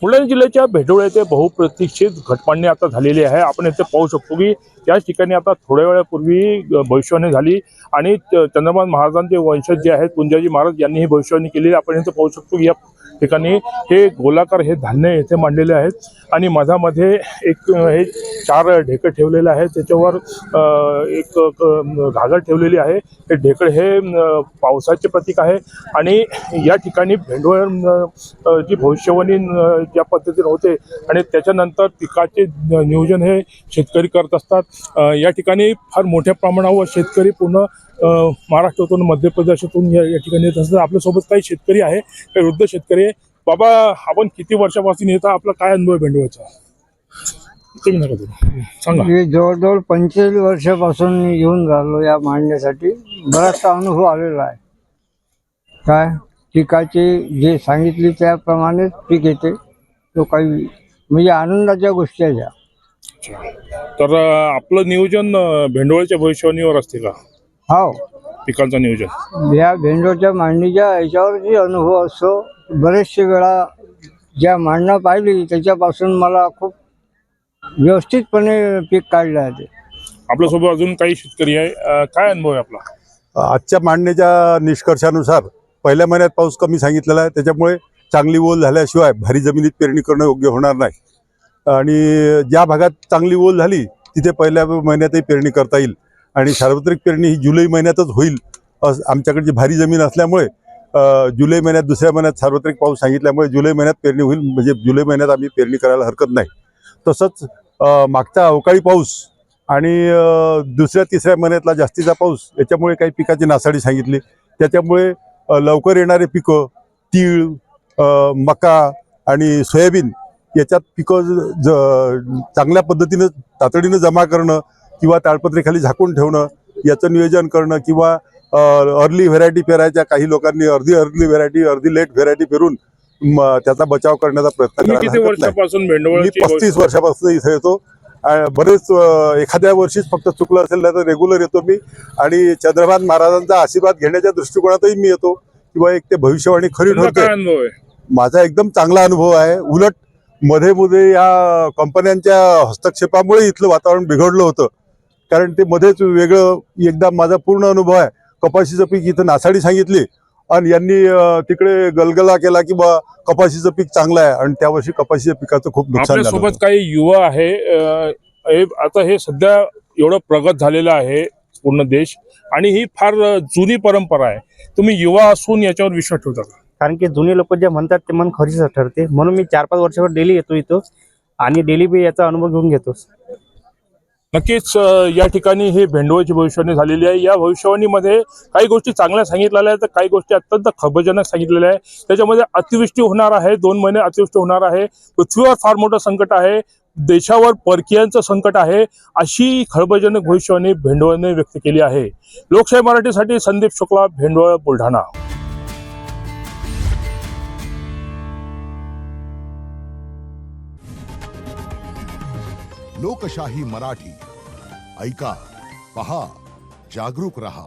बुलढाणा जिल्ह्याच्या भेंडोळ येथे बहुप्रतीक्षित घटपाडणी आता झालेली आहे। आपण इथे पाहू शकतो की त्याच ठिकाणी आता थोड्या वेळापूर्वी भविष्यवाणी झाली आणि चंद्रभान महाराजांचे वंशज जे आहेत पुंजाजी महाराज यांनी ही भविष्यवाणी केलेली। आपण इथे पाहू शकतो की या ठिकाणी हे गोलाकार हे धान्य येथे मांडलेले आहेत आणि मधामध्ये एक हे 4 ढेकळ ठेवलेले आहेत। त्याच्यावर एक घागर ठेवलेली आहे। हे ढेकळ हे पावसाचे प्रतीक आहे आणि या ठिकाणी भेंडोळ जी भविष्यवाणी ज्या पद्धतीने होते आणि त्याच्यानंतर पिकाचे नियोजन हे शेतकरी करत असतात। या ठिकाणी फार मोठ्या प्रमाणावर शेतकरी पूर्ण महाराष्ट्रातून मध्य प्रदेशातून या ठिकाणी येत असतात। आपल्यासोबत काही शेतकरी आहे, काही वृद्ध शेतकरी आहे। बाबा, आपण किती वर्षापासून येता, आपला काय अनुभव आहे भेंडोळचा? सांगा। मी जवळजवळ 25 वर्षापासून येऊन राहिलो या मांडण्यासाठी। बराचसा अनुभव आलेला आहे। काय पिकाचे जे सांगितले त्याप्रमाणेच पीक येते, तो काही म्हणजे आनंदाच्या गोष्टी आहे। तर आपलं नियोजन भेंडोळच्या भविष्यवाणीवर असते का? हो, पिकांचं नियोजन या भेंडोळच्या मांडणीच्या याच्यावरची अनुभव असतो। बरेचशे वेळा ज्या मांडणं पाहिली त्याच्यापासून मला खूप व्यवस्थितपणे पीक काढलं आहे। आपल्यासोबत अजून काही शेतकरी आहे, काय अनुभव आहे आपला? आजच्या मांडणीच्या निष्कर्षानुसार पहिल्या महिन्यात पाऊस कमी सांगितलेला आहे, त्याच्यामुळे चांगली ओल झाल्याशिवाय भारी जमिनीत पेरणी करणं योग्य होणार नाही आणि ज्या भागात चांगली ओल झाली तिथे पहिल्या महिन्यातही पेरणी करता येईल आणि सार्वत्रिक पेरणी ही जुलै महिन्यातच होईल। आमच्याकडची भारी जमीन असल्यामुळे जुलै महिन्यात दुसऱ्या महिन्यात सार्वत्रिक पाऊस सांगितल्यामुळे जुलै महिन्यात पेरणी होईल, म्हणजे जुलै महिन्यात आम्ही पेरणी करायला हरकत नाही। तसंच मागचा अवकाळी पाऊस आणि दुसऱ्या तिसऱ्या महिन्यातला जास्तीचा पाऊस याच्यामुळे काही पिकाची नासाडी सांगितली। त्याच्यामुळे लवकर येणारे पिकं तीळ, मका आणि सोयाबीन याच्यात पिकं चांगल्या पद्धतीनं तातडीनं जमा करणं किंवा ताडपत्रीखाली झाकून ठेवणं याचं नियोजन करणं किंवा अर्ली व्हेरायटी पेरायच्या, काही लोकांनी अर्ली व्हेरायटी, अर्धी लेट व्हेरायटी पेरून त्याचा बचाव करण्याचा प्रयत्न करायला हरकत नाही। मी 35 वर्षापासून इथे येतो। बरेच एखाद्या वर्षीच फक्त चुकलं असेल तर रेग्युलर येतो मी आणि चंद्रभान महाराजांचा आशीर्वाद घेण्याच्या दृष्टिकोनातही मी येतो किंवा एक ते भविष्यवाणी खरी ठरते। माझा एकदम चांगला अनुभव आहे। उलट मध्ये या कंपन्यांच्या हस्तक्षेपामुळे इथलं वातावरण बिघडलं होतं, कारण ते मध्येच वेगळं एकदा माझा पूर्ण अनुभव आहे। कपाशीचं पीक इथं नासाडी सांगितली आणि यांनी तिकडे गलगला केला की बा कपाशीचं पीक चांगलं आहे आणि त्यावर्षी कपाशीच्या पिकाचं खूप नुकसान झालं। आपल्यासोबत काही युवा आहे, आता हे सध्या एवढं प्रगत झालेलं आहे पूर्ण देश आणि ही फार जुनी परंपरा आहे। तुम्ही युवा असून याच्यावर विश्वास ठेवता का? कारण की जुने लोक जे म्हणतात ते मन खरीच ठरते, म्हणून मी 4-5 वर्षावर डेली येतो इथं आणि डेली बी याचा अनुभव घेऊन घेतो। नक्कीच या ठिकाणी ही भेंडोळची भविष्यवाणी झालेली आहे। या भविष्यवाणीमध्ये काही गोष्टी चांगल्या सांगितलेल्या आहेत तर काही गोष्टी अत्यंत खळबळजनक सांगितलेल्या आहेत। त्याच्यामध्ये अतिवृष्टी होणार आहे, 2 महिने अतिवृष्टी होणार आहे, पृथ्वीवर फार मोठं संकट आहे, देशावर परकीयांचं संकट आहे, अशी खळबळजनक भविष्यवाणी भेंडोळने व्यक्त केली आहे। लोकशाही मराठीसाठी संदीप शुक्ला, भेंडोळ, बुलढाणा। लोकशाही मराठी ऐका, पहा, जागरूक रहा।